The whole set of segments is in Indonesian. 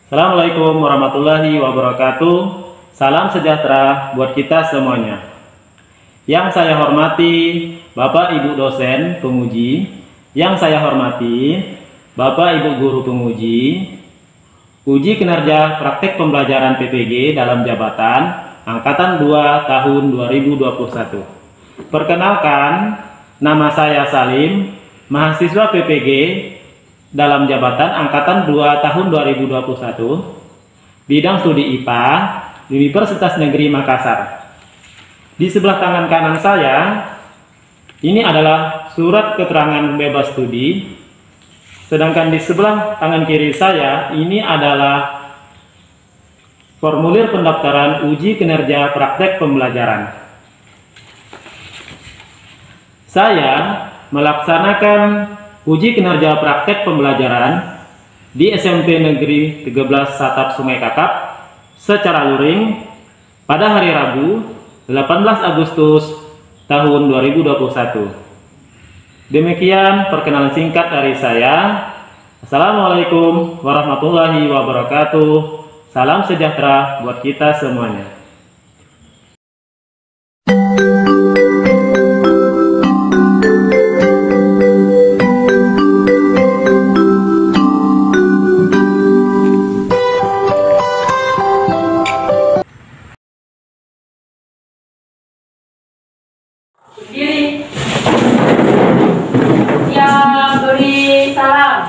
Assalamualaikum warahmatullahi wabarakatuh. Salam sejahtera buat kita semuanya. Yang saya hormati Bapak Ibu dosen penguji, yang saya hormati Bapak Ibu guru penguji, uji kinerja praktek pembelajaran PPG dalam jabatan Angkatan 2 tahun 2021. Perkenalkan, nama saya Salim, mahasiswa PPG dalam jabatan Angkatan 2 tahun 2021, bidang studi IPA, Universitas Negeri Makassar. Di sebelah tangan kanan saya, ini adalah surat keterangan bebas studi, sedangkan di sebelah tangan kiri saya, ini adalah formulir pendaftaran uji kinerja praktek pembelajaran. Saya melaksanakan uji kinerja praktek pembelajaran di SMP Negeri 13 Satap Sungai Kakap secara luring pada hari Rabu 18 Agustus tahun 2021. Demikian perkenalan singkat dari saya. Assalamualaikum warahmatullahi wabarakatuh. Salam sejahtera buat kita semuanya. Berdiri. Siap, beri salam.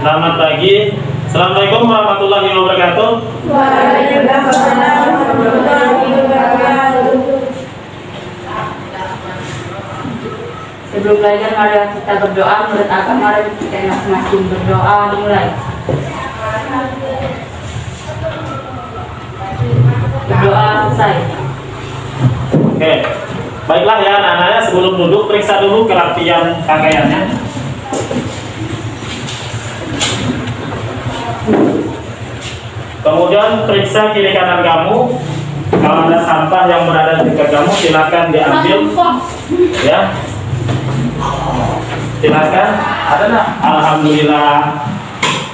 Selamat pagi. Assalamualaikum warahmatullahi wabarakatuh. Waalaikumsalam warahmatullahi wabarakatuh. Sebelum belajar, mari kita berdoa. Menurut agama, mari kita masing-masing berdoa. Dimulai. Berdoa selesai. Oke, baiklah ya anak-anaknya, sebelum duduk periksa dulu kerapian pakaiannya. Kemudian periksa kiri kanan kamu. Kalau ada sampah yang berada di dekat kamu, silakan diambil. Ya, silakan. Ada nggak? Alhamdulillah.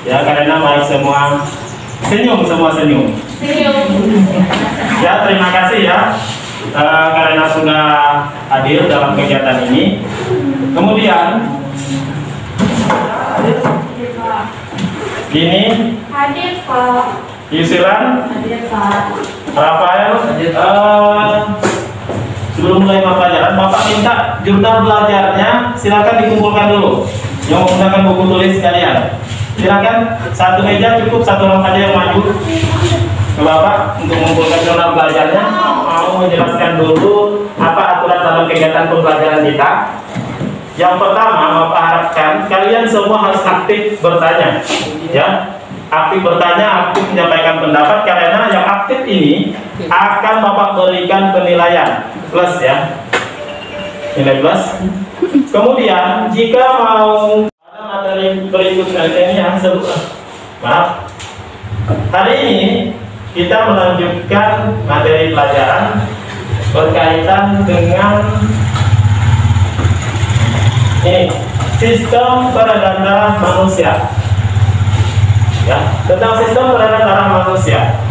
Ya, karena baik semua. Senyum, semua senyum. Ya, terima kasih ya karena sudah hadir dalam kegiatan ini. Kemudian ini Hadir, Pak. Yusiran, Hadir, Pak. Rafael, sebelum mulai pembelajaran, Bapak minta jurnal belajarnya silakan dikumpulkan dulu. Yang menggunakan buku tulis kalian, silakan satu meja cukup, satu orang saja yang maju ke Bapak untuk mengumpulkan jurnal belajarnya. Mau menjelaskan dulu apa aturan dalam kegiatan pembelajaran kita. Yang pertama, Bapak harapkan kalian semua harus aktif bertanya, ya, aktif bertanya, aktif menyampaikan pendapat, karena yang aktif ini akan Bapak berikan penilaian plus ya, nilai plus. Kemudian jika mau ada materi berikutnya ini yang maaf, hari ini kita melanjutkan materi pelajaran berkaitan dengan ini, sistem peredaran darah manusia. Ya, tentang sistem peredaran darah manusia.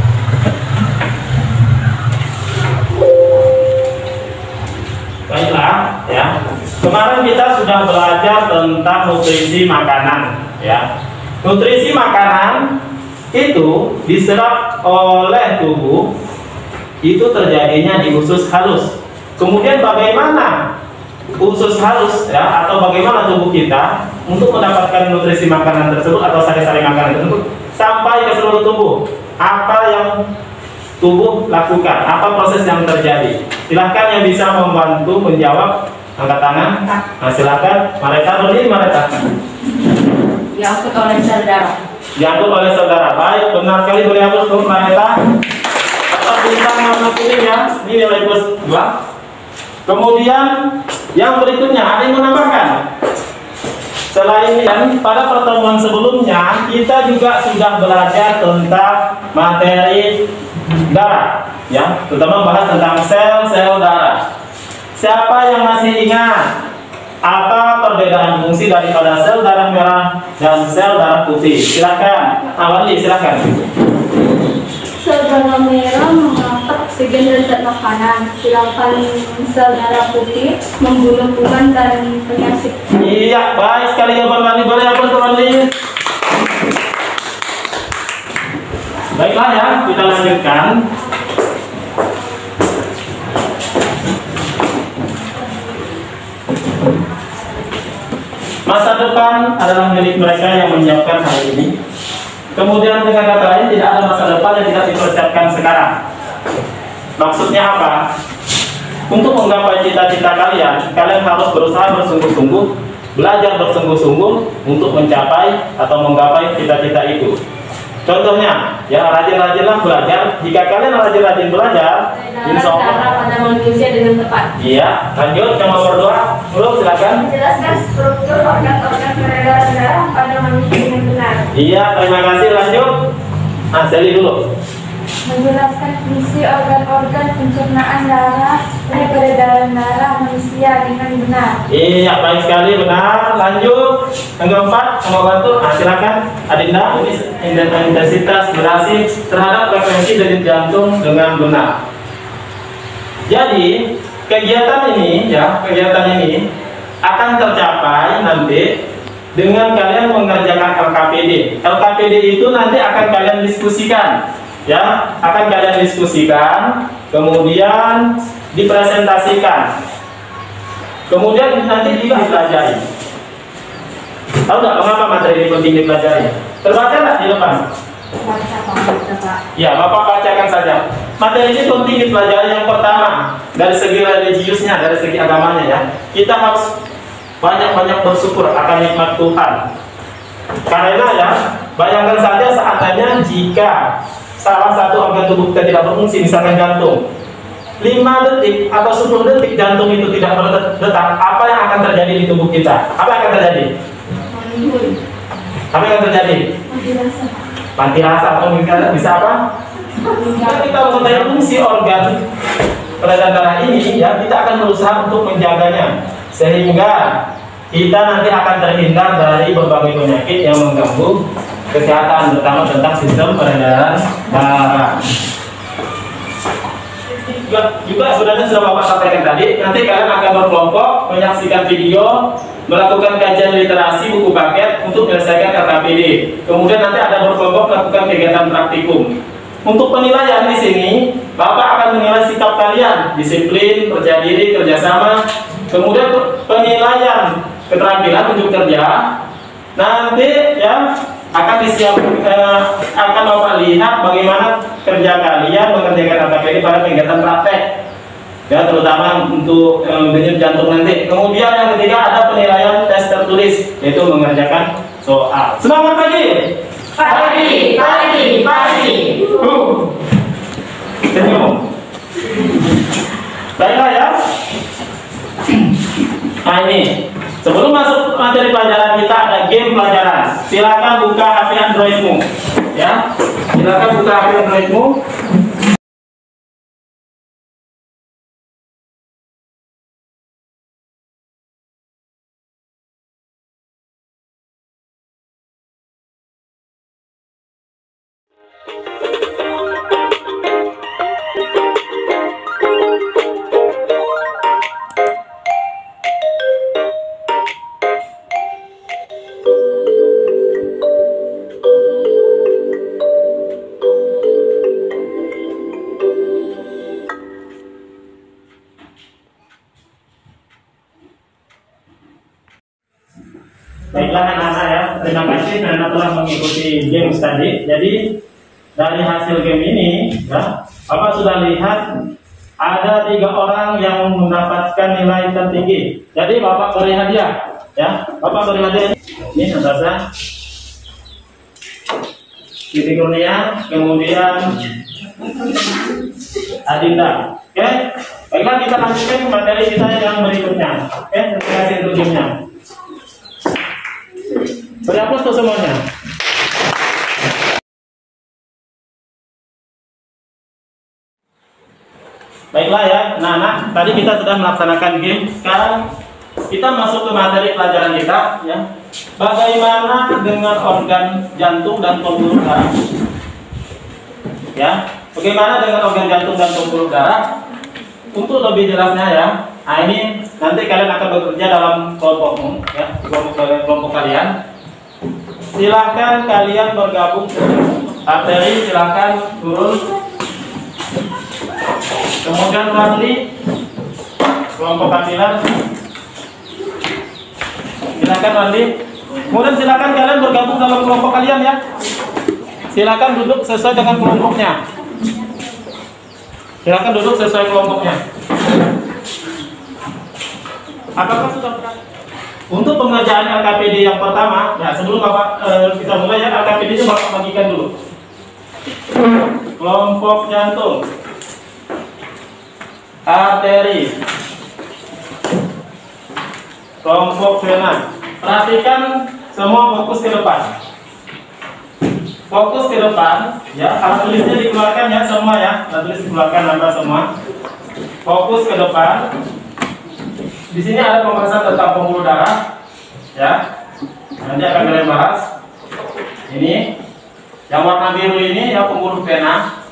Baiklah, ya. Kemarin kita sudah belajar tentang nutrisi makanan, ya. Nutrisi makanan itu diserap oleh tubuh, itu terjadinya di usus halus. Kemudian bagaimana usus halus ya, atau bagaimana tubuh kita untuk mendapatkan nutrisi makanan tersebut atau sari-sari makanan tersebut sampai ke seluruh tubuh? Apa yang tubuh lakukan? Apa proses yang terjadi? Silahkan yang bisa membantu menjawab, angkat tangan. Nah, silahkan. Mareta berdiri, Mareta. Diangkut oleh saudara. Diangkut oleh saudara. Baik, benar sekali, boleh hapus untuk Mareta. Atau bintang warna kuning ya. Ini nilai plus 2. Kemudian yang berikutnya ada yang menambahkan. Selain dan pada pertemuan sebelumnya kita juga sudah belajar tentang materi darah, ya, terutama membahas tentang sel-sel darah. Siapa yang masih ingat apa perbedaan fungsi daripada sel darah merah dan sel darah putih? Silakan, Awali, silakan. Sel darah merah mengangkat oksigen dan zat makanan, sedangkan sel darah putih membunuh kuman dan penyakit. Iya, baik sekali jawaban Wali. Boleh apa Wali? Baiklah ya, kita lanjutkan. Masa depan adalah milik mereka yang menyiapkan hari ini. Kemudian dengan kata lain, tidak ada masa depan yang tidak dipersiapkan sekarang. Maksudnya apa? Untuk menggapai cita-cita kalian, kalian harus berusaha bersungguh-sungguh, belajar bersungguh-sungguh untuk mencapai atau menggapai cita-cita itu. Contohnya, ya rajin-rajinlah belajar. Jika kalian rajin-rajin belajar, insya Allah pada manusia dengan tepat. Iya, lanjut yang nomor 2. Nurul, silakan. Menjelaskan struktur organ-organ peredaran darah pada manusia dengan benar. Iya, terima kasih. Lanjut. Nah, Sally dulu. Menjelaskan fungsi organ-organ pencernaan darah dan peredaran darah manusia dengan benar. Iya, baik sekali, benar. Lanjut. Yang keempat, sama bantu. Nah, silakan. Adinda, intensitas durasi terhadap frekuensi denyut jantung dengan benar. Jadi, kegiatan ini akan tercapai nanti dengan kalian mengerjakan LKPD. LKPD itu nanti akan kalian diskusikan, ya, akan kalian diskusikan, kemudian dipresentasikan, kemudian nanti juga dipelajari. Tahu nggak mengapa materi ini penting dipelajari? Terbaca nggak di depan? Ya, Bapak bacakan saja. Materi ini penting dipelajari. Yang pertama, dari segi religiusnya, dari segi agamanya ya, kita harus banyak-banyak bersyukur akan nikmat Tuhan. Karena ya, bayangkan saja seandainya jika salah satu organ tubuh kita tidak berfungsi, misalkan jantung, 5 detik atau 10 detik jantung itu tidak berdetak, apa yang akan terjadi di tubuh kita? Apa yang akan terjadi? Apa yang akan terjadi? Mati rasa atau bisa apa? Jika kita mengetahui fungsi organ peredaran darah ini, ya, kita akan berusaha untuk menjaganya sehingga kita nanti akan terhindar dari berbagai penyakit yang mengganggu kesehatan, terutama tentang sistem peredaran darah. Juga sebenarnya sudah Bapak sampaikan tadi, nanti kalian akan berkelompok menyaksikan video, melakukan kajian literasi buku paket untuk menyelesaikan LKPD. Kemudian nanti ada berkelompok melakukan kegiatan praktikum. Untuk penilaian di sini, Bapak akan menilai sikap kalian, disiplin, percaya diri, kerjasama. Kemudian penilaian keterampilan untuk kerja. Nanti ya akan akan Bapak lihat bagaimana kerja kalian mengerjakan LKPD pada kegiatan praktek. Ya, terutama untuk denyut jantung nanti. Kemudian yang ketiga ada penilaian tes tertulis, yaitu mengerjakan soal. Semangat pagi. Pagi. Senyum. Baiklah ya. Nah ini, sebelum masuk materi pelajaran kita ada game pelajaran. Silakan buka HP Androidmu, ya. Silakan buka HP Androidmu. Baiklah anak-anak ya, terima kasih karena telah mengikuti game tadi. Jadi dari hasil game ini, ya, Bapak sudah lihat ada 3 orang yang mendapatkan nilai tertinggi. Jadi Bapak beri hadiah, ya. Bapak beri hadiah ini Natasha, Siti Kurnia, kemudian Adinda. Oke, baiklah kita lanjutkan ke materi kita yang berikutnya. Oke, terima kasih untuk gamenya. Beri aplaus untuk semuanya. Baiklah ya, anak-anak, tadi kita sudah melaksanakan game. Sekarang kita masuk ke materi pelajaran kita ya. Bagaimana dengan organ jantung dan pembuluh darah? Ya, bagaimana dengan organ jantung dan pembuluh darah? Untuk lebih jelasnya ya, nah ini nanti kalian akan bekerja dalam kelompokmu ya, kelompok kalian. Silahkan kalian bergabung. Arteri silahkan turun. Kemudian Radli, kelompok kalian. Silakan Radli. Kemudian silakan kalian bergabung dalam kelompok kalian ya. Silakan duduk sesuai dengan kelompoknya. Silakan duduk sesuai kelompoknya. Apakah sudah berhasil? Untuk pengerjaan LKPD yang pertama, ya sebelum Bapak kita mulai ya, LKPD itu Bapak bagikan dulu. Kelompok jantung, arteri, kelompok vena. Perhatikan semua fokus ke depan. Fokus ke depan, ya. Alat tulisnya dikeluarkan ya semua ya. Alat tulis dikeluarkan nambah semua. Fokus ke depan. Di sini ada pembahasan tentang pembuluh darah, ya. Nanti akan kalian bahas. Ini yang warna biru ini ya pembuluh vena,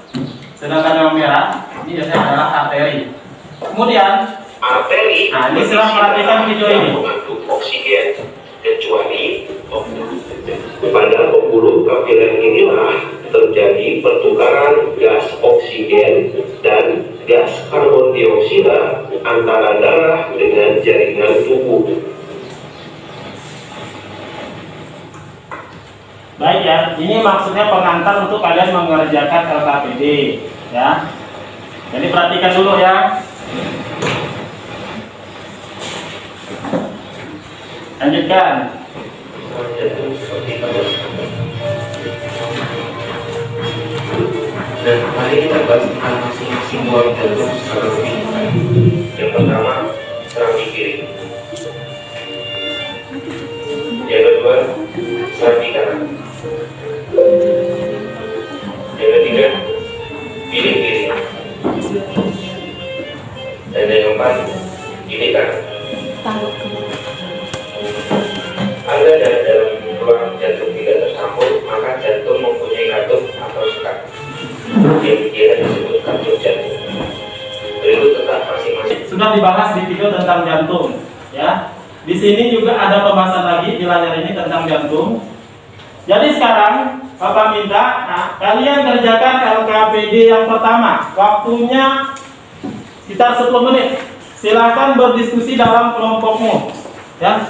sedangkan yang merah ini biasanya adalah arteri. Kemudian arteri. nah ini silahkan perhatikan video ini. Mengandung oksigen kecuali pada pembuluh kapiler inilah terjadi pertukaran gas oksigen dan gas karbon dioksida antara darah dengan jaringan tubuh. Baik ya, ini maksudnya pengantar untuk kalian mengerjakan LKPD ya. Jadi perhatikan dulu ya. Lanjutkan. Dan mari kita bahas tentang masing-masing buah jantung secara lebih. Yang pertama, serambi kiri. Yang kedua, serambi kanan. Yang ketiga, pilih kiri. Dan yang keempat, pilih kanan. Ada dalam ruang jantung tidak tersambung, maka jantung mempunyai katup atau sekat. Yang disebut katup jantung. Berikut tentang masing-masing. Sudah dibahas di video tentang jantung, ya. Di sini juga ada pembahasan lagi di layar ini tentang jantung. Jadi sekarang Bapak minta, nah, kalian kerjakan LKPD yang pertama. Waktunya sekitar 10 menit. Silakan berdiskusi dalam kelompokmu, ya.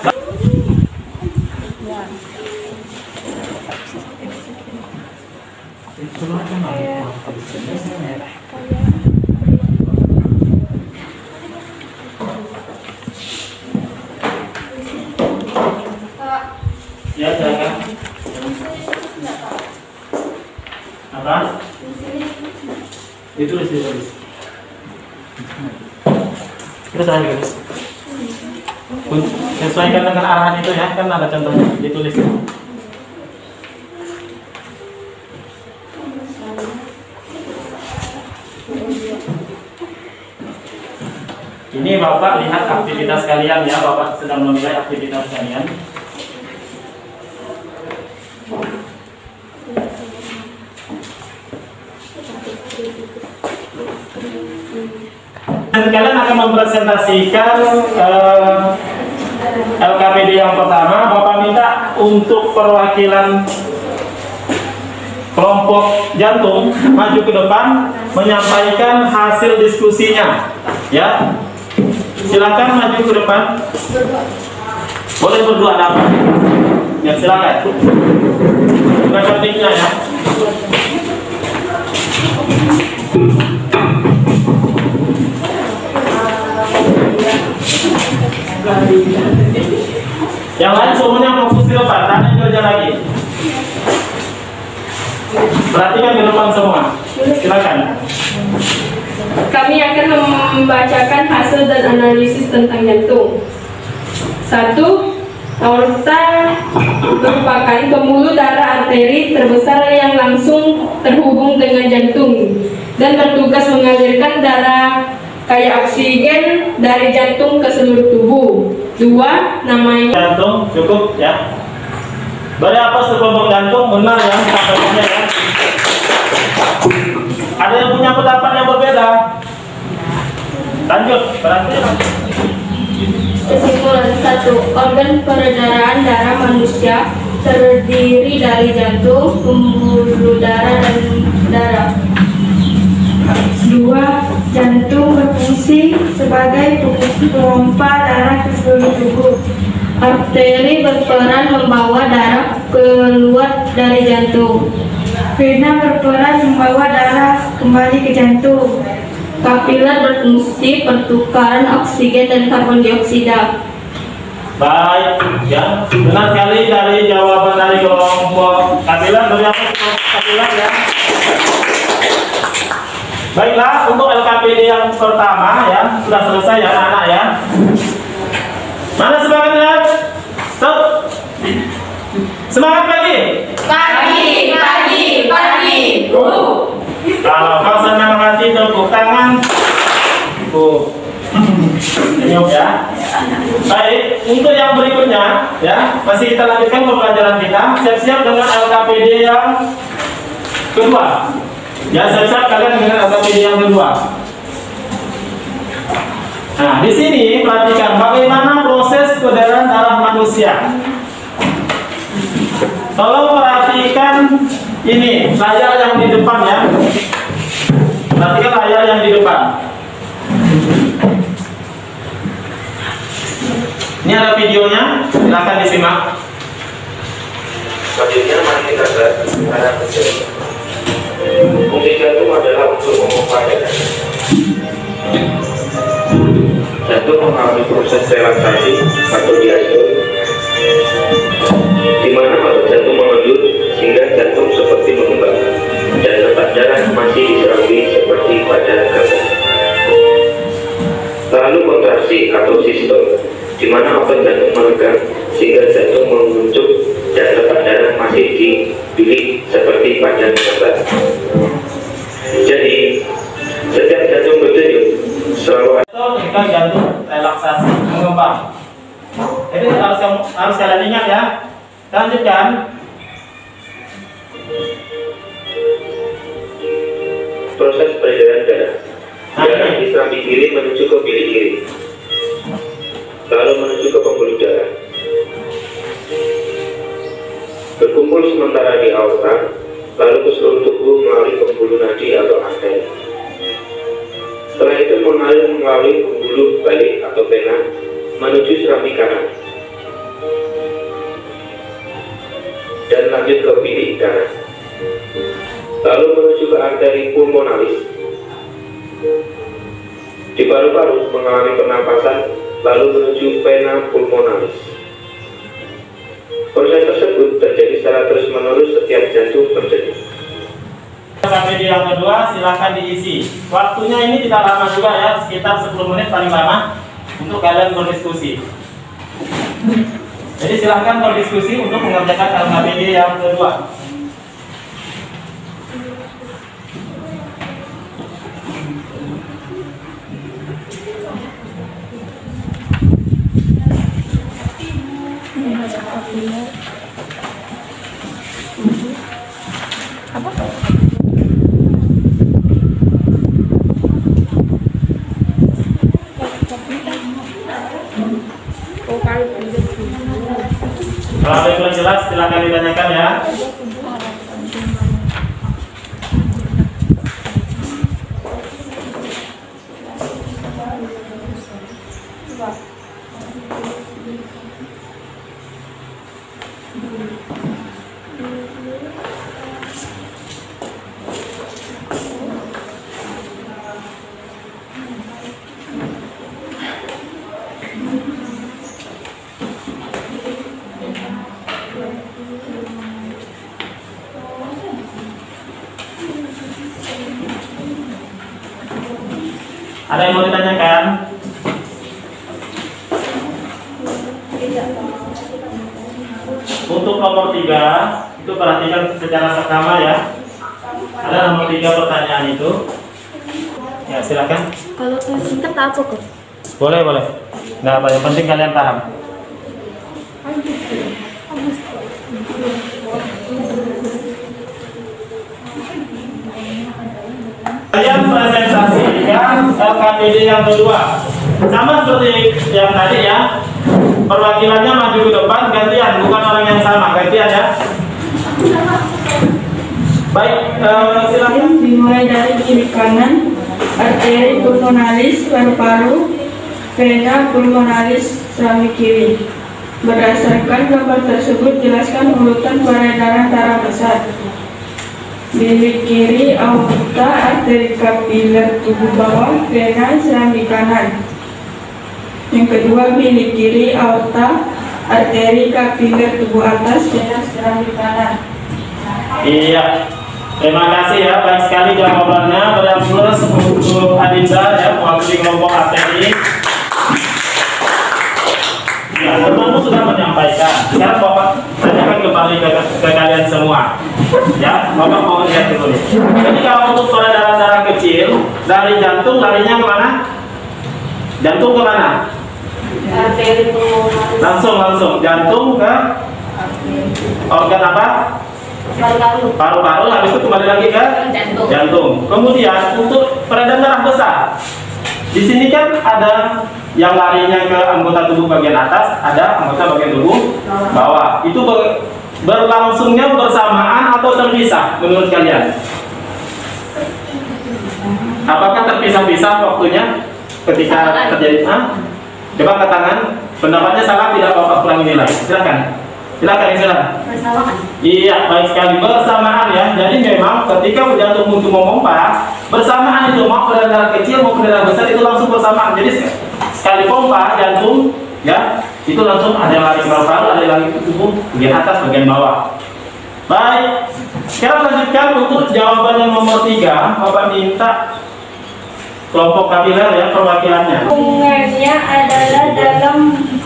Ya, silakan. Apa? Ditulis. Terus aja guys. Sesuaikan dengan arahan itu ya, kan ada contohnya, ditulis. Ini Bapak lihat aktivitas kalian ya, Bapak sedang menilai aktivitas kalian. Dan kalian akan mempresentasikan LKPD yang pertama. Bapak minta untuk perwakilan kelompok jantung maju ke depan menyampaikan hasil diskusinya, ya. Silakan maju ke depan. Boleh berdua dapat. Ya silakan. Bukan pentingnya ya. Yang lain semuanya fokus ke depan, tangan kerja lagi. Perhatikan ke depan semua. Silakan. Kami akan membacakan hasil dan analisis tentang jantung. 1. Aorta merupakan pembuluh darah arteri terbesar yang langsung terhubung dengan jantung dan bertugas mengalirkan darah kayak oksigen dari jantung ke seluruh tubuh. 2. Namanya Jantung cukup ya. Beri apa sekelompok jantung benar ya sampainya ya. Ada yang punya pendapat yang berbeda? Lanjut, berarti kesimpulan. 1. Organ peredaran darah manusia terdiri dari jantung, pembuluh darah, dan darah. 2. Jantung berfungsi sebagai pompa darah ke seluruh tubuh. Arteri berperan membawa darah keluar dari jantung. Vena berperan membawa darah kembali ke jantung. Kapiler berfungsi pertukaran oksigen dan karbon dioksida. baik ya. Benar sekali dari jawaban dari kelompok kapiler. Beri apa kapiler ya. Baiklah, untuk LKPD yang pertama ya sudah selesai ya anak-anak ya. Mana semangatnya? Stop. Semangat lagi. Pagi. Kalau kau senang hati tepuk tangan. Senyum ya. Baik, untuk yang berikutnya ya masih kita lanjutkan pembelajaran kita. Siap-siap dengan LKPD yang kedua. Ya, siap-siap kalian dengan LKPD yang kedua. Nah, di sini perhatikan bagaimana proses peredaran darah manusia. Tolong perhatikan ini layar yang di depan ya. Perhatikan layar yang di depan. Ini ada videonya, silakan disimak. Selanjutnya mari kita lihat cara kerja. Fungsi jantung adalah untuk memompa darah. Jantung mengalami proses relaksasi atau diastole, di mana otot jantung mengendur sehingga jantung seperti mengembang dan letak darah masih diserami seperti pada gambar. Lalu kontraksi atau sistole, di mana otot jantung menegang sehingga jantung menguncup dan letak darah masih di bilik seperti pada gambar. Jadi setiap jantung berdenyut selalu Ketika jantung relaksasi mengembang. Jadi harus kalian ingat ya. Lanjutkan. proses peredaran darah. Darah diserambi kiri menuju ke bilik kiri, lalu menuju ke pembuluh darah. Berkumpul sementara di aorta, lalu ke seluruh tubuh melalui pembuluh nadi atau arteri. Setelah itu mengalir melalui pembuluh balik atau vena menuju serambi kanan dan lanjut ke bilik darah, lalu menuju ke arteri pulmonalis. Di paru-paru mengalami pernapasan, lalu menuju vena pulmonalis. Proses tersebut terjadi secara terus-menerus setiap jantung berdenyut. Sampai di yang kedua silakan diisi. Waktunya ini tidak lama juga ya, sekitar 10 menit paling lama untuk kalian berdiskusi. Jadi silahkan berdiskusi untuk mengerjakan LKPD yang kedua. Kalau ada yang belum jelas silakan ditanyakan ya. Ada yang mau ditanyakan? Untuk nomor 3 itu perhatikan secara seksama ya. Ada nomor 3 pertanyaan itu. Ya, silakan. Kalau singkat apa kok? Boleh, boleh. Nggak apa, yang penting kalian paham. Kalian presentasikan LKPD yang kedua. Sama seperti yang tadi ya. Perwakilannya maju ke depan, gantian, bukan orang yang sama, gantian ya. Baik, silakan. Dimulai dari kiri kanan, arteri pulmonalis paru-paru, vena pulmonalis serami kiri. Berdasarkan gambar tersebut, jelaskan urutan peredaran darah besar. Bilik kiri aorta, arteri kapiler tubuh bawah, vena serami kanan. Yang kedua, bilik kiri aorta, arteri kapiler tubuh atas, vena serami kanan. Iya, terima kasih ya, baik sekali jawabannya. Berikan plus untuk Adinda ya, mewakili kelompok ATI. Ya, temanmu sudah menyampaikan. Sekarang Bapak tanyakan kembali ke kalian semua. Ya, Bapak mau lihat dulu nih. Jadi kalau untuk peredaran darah kecil dari jantung larinya kemana? Jantung kemana? Arteri pulmonalis. Langsung jantung ke organ apa? Paru-paru. Paru-paru, habis itu kembali lagi ke jantung. Kemudian untuk peredaran darah besar, di sini kan ada yang larinya ke anggota tubuh bagian atas, ada anggota bagian tubuh bawah. Itu berlangsungnya bersamaan atau terpisah menurut kalian? Apakah terpisah-pisah waktunya ketika terjadi? Coba ke tangan. Pendapatnya salah tidak, Bapak kurangi nilai. Silakan. Silakan. Bersamaan. Iya, baik sekali, bersamaan ya. Jadi memang ketika jantung untuk memompa, bersamaan itu mau peredaran darah kecil mau peredaran besar itu langsung bersamaan. Jadi sekali pompa jantung ya, itu langsung ada yang lari ke paru-paru, ada yang lari ke tubuh bagian atas, bagian bawah. Baik, sekarang lanjutkan untuk jawaban yang nomor 3. Bapak minta kelompok kapiler ya, perwakilannya. Hubungannya adalah dalam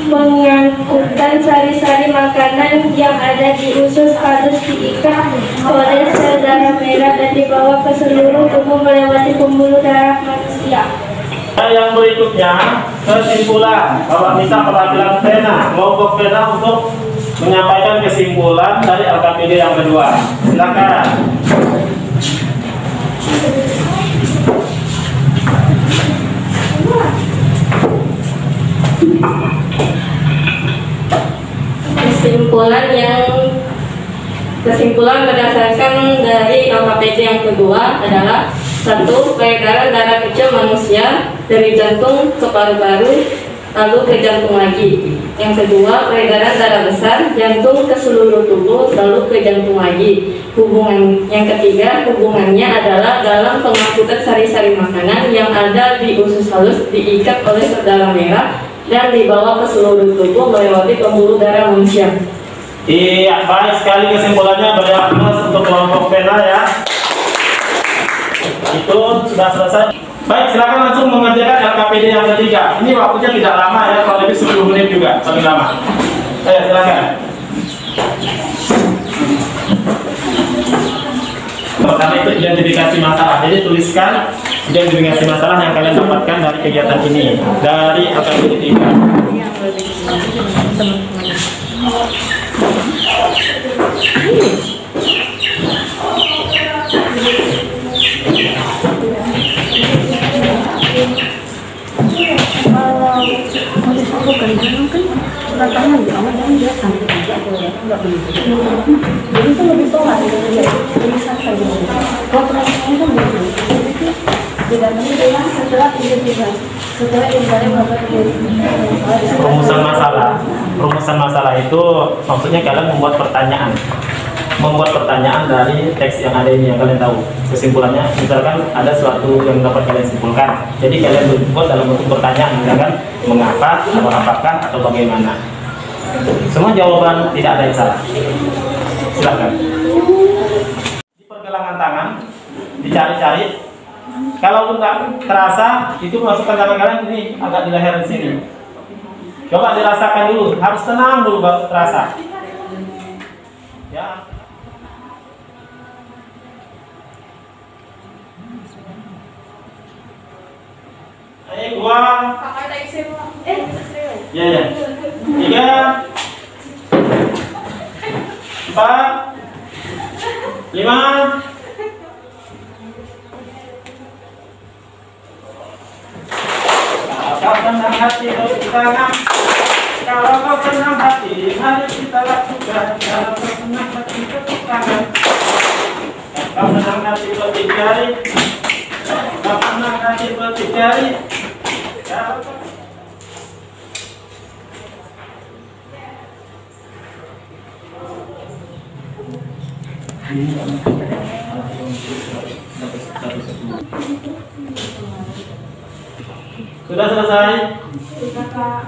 mengangkutkan sari-sari makanan yang ada di usus halus diikat oleh sel darah merah dan dibawa ke seluruh tubuh melewati pembuluh darah manusia. Yang berikutnya kesimpulan. Bapak minta perwakilan vena, kelompok vena untuk menyampaikan kesimpulan dari LKPD yang kedua. Silakan. Kesimpulan berdasarkan dari LKPD yang kedua adalah: 1. Peredaran darah kecil manusia dari jantung ke paru-paru lalu ke jantung lagi. Yang kedua, peredaran darah besar jantung ke seluruh tubuh lalu ke jantung lagi. Yang ketiga, hubungannya adalah dalam pengangkutan sari-sari makanan yang ada di usus halus diikat oleh sel darah merah dan dibawa ke seluruh tubuh melewati pembuluh darah manusia. Iya, baik sekali kesimpulannya. Berikan plus untuk kelompok vena ya. Itu sudah selesai. Baik, silakan langsung mengerjakan LKPD yang ketiga. Ini waktunya tidak lama ya, kalau lebih 10 menit juga, paling lama. Ayo, silakan. Pertama itu identifikasi masalah. Jadi tuliskan identifikasi masalah yang kalian dapatkan dari kegiatan ini, dari LKPD 3. Rumusan masalah itu maksudnya kalian membuat pertanyaan dari teks yang ada ini yang kalian tahu. Kesimpulannya misalkan ada suatu yang dapat kalian simpulkan, jadi kalian berbuat dalam bentuk pertanyaan, misalkan mengapa atau apakah atau bagaimana. Semua jawaban tidak ada yang salah. Silakan. Di pergelangan tangan dicari-cari. Kalau nggak terasa, itu masukkan tangan kalian ini agak di leher di sini. Coba dirasakan dulu, harus tenang dulu baru terasa. Ya. Ayo 2. Ya ya. 3, 4, 5. Kalau senang hati tepuk tangan. Kalau kau senang hati, mari kita lakukan. Kalau kau senang hati tepuk tangan. Kalau senang hati petik jari. Kalau senang hati petik jari. Sudah selesai? Sudah, Kak.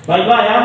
Baiklah ya.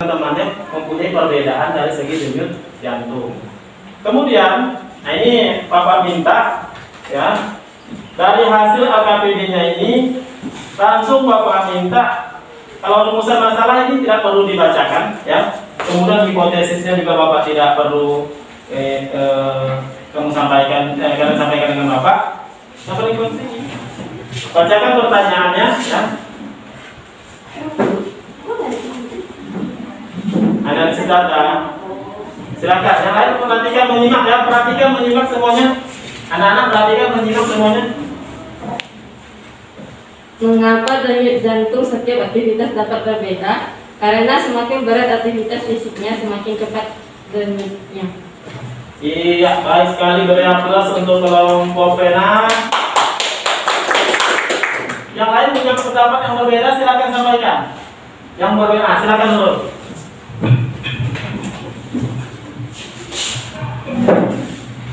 Teman-temannya mempunyai perbedaan dari segi denyut jantung. Kemudian, nah ini Bapak minta ya, dari hasil AKPD-nya ini langsung Bapak minta kalau rumusan masalah ini tidak perlu dibacakan ya. Kemudian hipotesisnya juga Bapak tidak perlu kamu sampaikan, kalian sampaikan dengan Bapak. Yang paling penting bacakan pertanyaannya ya. Analisis data. Silakan. Yang lain perhatikan menyimak ya, perhatikan menyimak semuanya. Anak-anak perhatikan menyimak semuanya. Mengapa denyut jantung setiap aktivitas dapat berbeda? Karena semakin berat aktivitas fisiknya, semakin cepat denyutnya. Iya, baik sekali, beri aplaus untuk kelompok pena. Yang lain punya pendapat yang berbeda, silakan sampaikan. Yang berbeda, silakan Nurul.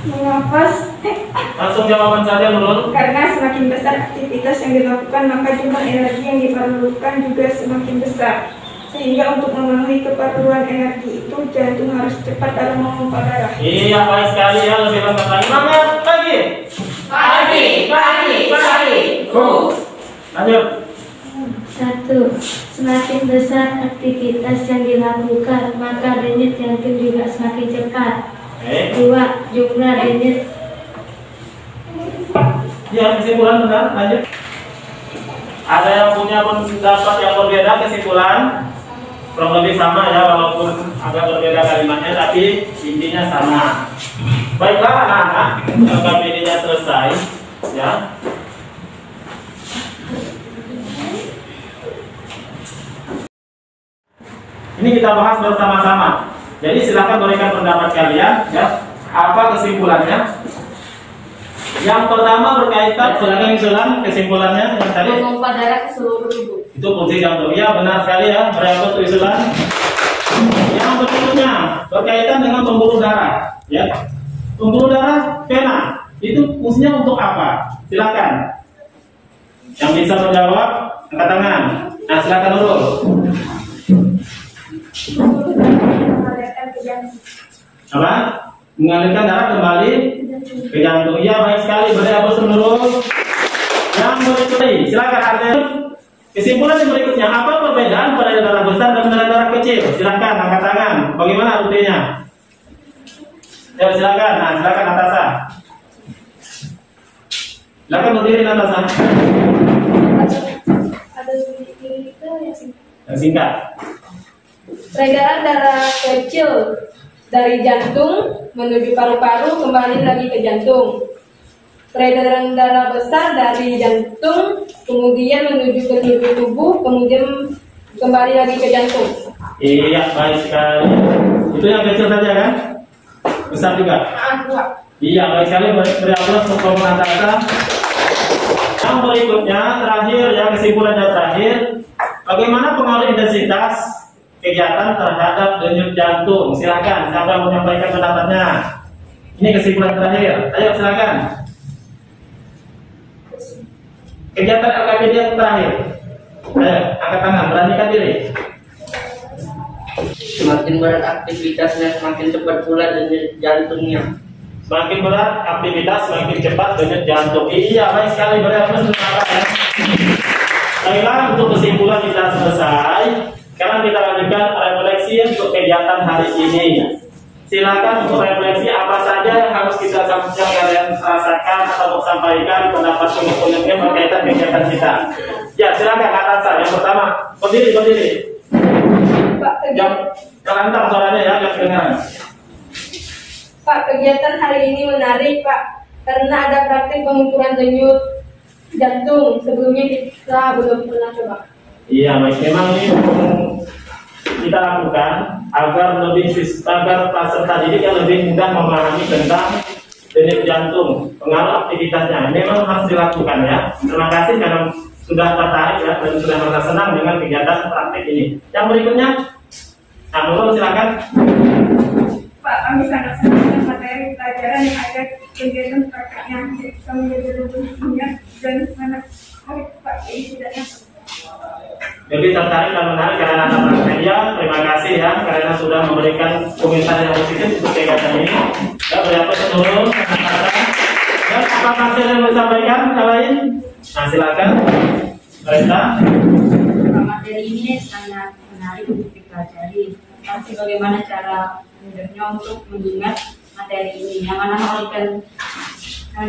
Mengapa? Langsung jawaban saja Nurul. Karena semakin besar aktivitas yang dilakukan, maka jumlah energi yang diperlukan juga semakin besar. Sehingga untuk memenuhi keperluan energi itu, jantung harus cepat dalam memompa darah. Iya, baik sekali ya, lebih lengkap lagi. Semangat pagi. Pagi. Lanjut. 1. Semakin besar aktivitas yang dilakukan, maka denyut jantung juga semakin cepat. 2. Jumlah denyut. Ya, kesimpulan benar. Lanjut. Ada yang punya pendapat yang berbeda kesimpulan? Kurang lebih sama ya, walaupun agak berbeda kalimatnya, tapi intinya sama. Baiklah anak-anak, KPD-nya selesai ya. Ini kita bahas bersama-sama. Jadi silakan berikan pendapat kalian ya. Apa kesimpulannya? Yang pertama berkaitan, silakan usulan kesimpulannya yang tadi. Memompa darah ke seluruh tubuh. Itu fungsi jantung. Ya benar sekali ya. Berapa usulan? Yang berikutnya berkaitan dengan pembuluh darah. Ya, pembuluh darah vena itu fungsinya untuk apa? Silakan. Yang bisa menjawab angkat tangan. Nah silakan dulu. Apa? Mengalirkan darah kembali ke jantung. Iya baik sekali. Beri aplaus dulu. Yang berikutnya, silakan Arden. Kesimpulan yang berikutnya, apa perbedaan pada darah besar dan darah kecil? Silakan angkat tangan. Bagaimana rutenya? Ya silakan. Nah silakan Natasha. Silakan berdiri Natasha. Ada itu Yang singkat. peredaran darah kecil dari jantung menuju paru-paru, kembali lagi ke jantung. Peredaran darah besar dari jantung kemudian menuju ke seluruh tubuh, kemudian kembali lagi ke jantung. Iya, baik sekali. Itu yang kecil saja kan? Besar juga? Iya, baik sekali. Beri aplaus untuk kelompok Natasha. Yang berikutnya, terakhir ya, kesimpulannya terakhir. Bagaimana pengaruh intensitas kegiatan terhadap denyut jantung? Silakan, siapa yang menyampaikan pendapatnya? Ini kesimpulan terakhir. Ayo silakan. Kegiatan LKPD yang terakhir. Ayo, angkat tangan, beranikan diri. Semakin berat aktivitasnya, semakin cepat pula denyut jantungnya. Semakin berat aktivitas, semakin cepat denyut jantung. Iya, baik sekali. Berarti ya. Baiklah, untuk kesimpulan kita selesai. Sekarang kita lanjutkan refleksi untuk kegiatan hari ini. Silakan untuk refleksi apa saja yang harus kita kalian rasakan atau sampaikan pendapat unik-uniknya berkaitan kegiatan kita. Ya, silakan Natasha. Yang pertama, berdiri. Yang terantang suaranya ya, yang kedengaran. Pak, kegiatan hari ini menarik, Pak, karena ada praktik pengukuran denyut jantung. Sebelumnya kita belum pernah coba. Iya, memang ini kita lakukan agar peserta didik yang lebih mudah memahami tentang denyut jantung, pengaruh aktivitasnya. Memang harus dilakukan ya. Terima kasih karena sudah tertarik ya dan sudah merasa senang dengan kegiatan praktik ini. Yang berikutnya, Nurul silakan. Pak, kami sangat senang dengan materi pelajaran yang ada kegiatan praktiknya. Kami menjadi lebih ingat dan sangat Pak ini tidaknya. Lebih tertarik dan menarik karena anak prakteknya. Terima kasih ya karena sudah memberikan komentar yang positif untuk kegiatan ini. Ya, berapa Nurul? Dan apa hasil yang mau disampaikan yang lain? Nah, silakan. Rita. Materi ini sangat menarik untuk dipelajari. Tapi bagaimana cara mudahnya untuk mengingat materi ini? Yang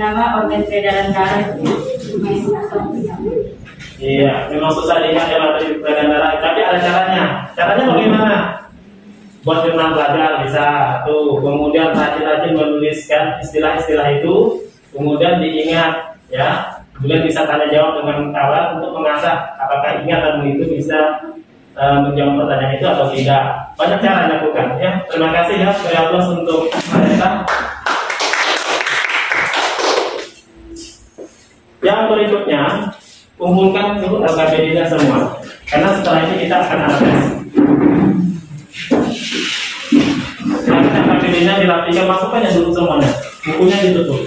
nama organ peredaran darah itu. Iya, memang susah diingat ya materi peredaran darah. Tapi ada caranya. Caranya bagaimana? Buat jurnal belajar bisa. Tuh, kemudian rajin-rajin menuliskan istilah-istilah itu, kemudian diingat ya. Kemudian bisa tanya jawab dengan kawan untuk mengasah apakah ingatan itu bisa menjawab pertanyaan itu atau tidak. Banyak cara dilakukan ya. Terima kasih ya. Saya aplaus untuk mereka. Yang berikutnya, kumpulkan dulu LKPD-nya semua. Karena setelah ini kita akan ada tes. Silakan LKPD-nya dilapikan, masukkannya dulu semuanya. Bukunya ditutup.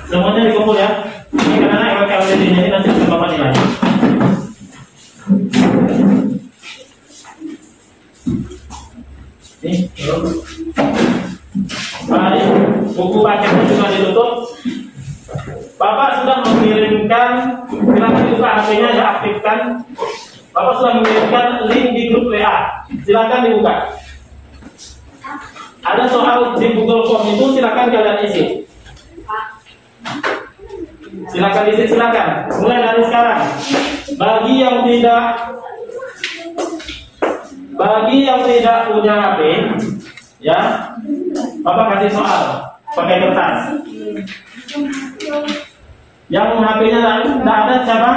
Semuanya dikumpul ya. Ini karena LKPD-nya ini nanti akan Bapak nilai. Nih, mari buku paketnya juga ditutup. Bapak sudah mengirimkan, silakan dibuka HP-nya ya, aktifkan. Bapak sudah mengirimkan link di grup WA. Silakan dibuka. Ada soal di Google Form itu, silakan kalian isi. Silakan isi, silakan. Mulai dari sekarang. Bagi yang tidak punya HP, ya, Bapak kasih soal pakai kertas. Yang HP-nya tidak ada siapa?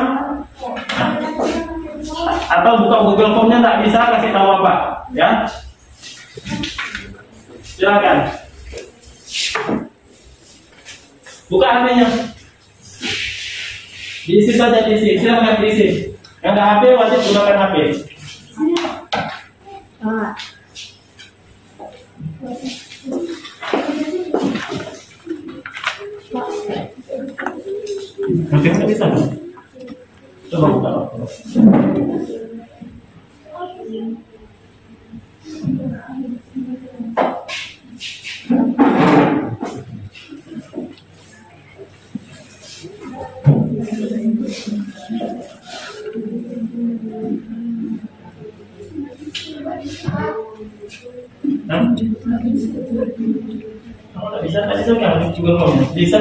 Atau buka Google Form-nya tidak bisa, kasih tahu Bapak, ya. Silakan. Buka HP-nya. Diisi saja, diisi. Silakan diisi. Yang ada HP wajib gunakan HP. Mungkin bisa. Coba buka. Kalau tak bisa, tadi saya juga mau. Bisa?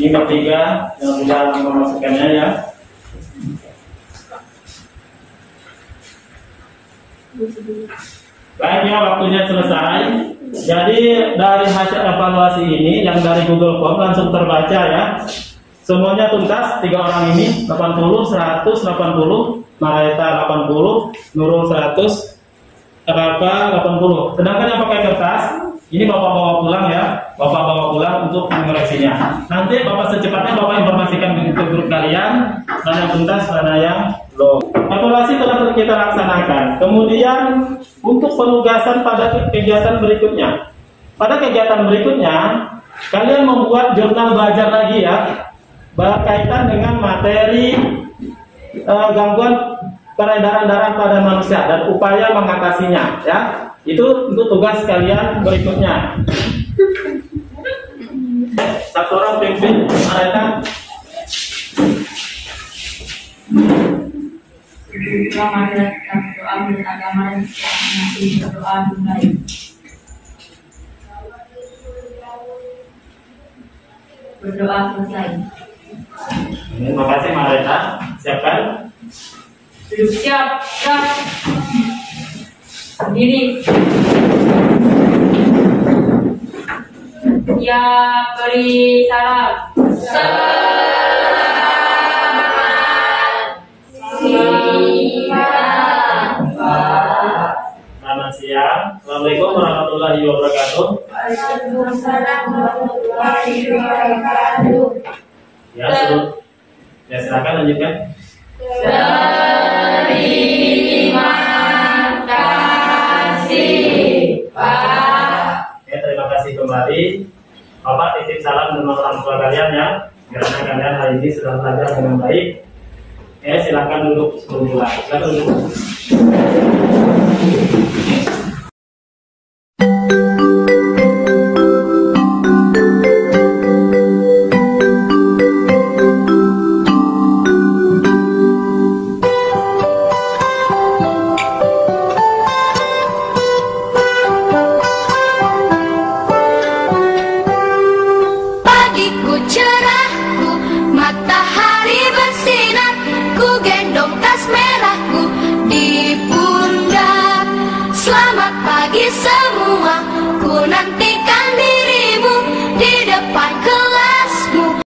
Ini bab 3 yang sudah memasukkannya ya. Baik ya, waktunya selesai. Jadi dari hasil evaluasi ini yang dari Google Form langsung terbaca ya. Semuanya tuntas 3 orang ini 80, 180, Mareta 80, Nurul 100, Rafa 80. Sedangkan yang pakai kertas ini Bapak bawa pulang ya. Bapak bawa pulang untuk mengoreksinya. Nanti Bapak secepatnya Bapak informasikan ke grup kalian mana yang tuntas, mana yang belum. Evaluasi telah kita laksanakan. Kemudian untuk penugasan pada kegiatan berikutnya. Pada kegiatan berikutnya kalian membuat jurnal belajar lagi ya, berkaitan dengan materi gangguan peredaran darah pada manusia dan upaya mengatasinya ya. Itu untuk tugas kalian berikutnya. Satu orang pimpin mereka. Selamat datang doa beragama dan masih berdoa mulai. Berdoa selesai. Terima kasih Mareta. Siapkan. Siap, siap. Berdiri. Ya, beri salam. Selamat siang. Assalamualaikum warahmatullahi wabarakatuh. Waalaikumsalam warahmatullahi wabarakatuh. Ya, ya silakan lanjutkan. Terima kasih, Pak. Ya, terima kasih kembali. Bapak titip salam dengan orang tua kalian ya. Karena kalian hari ini sudah belajar dengan baik. Ya, silakan duduk semula. Silakan duduk. Pagiku cerahku, matahari bersinar, ku gendong tas merahku di pundak. Selamat pagi semua, ku nantikan diri.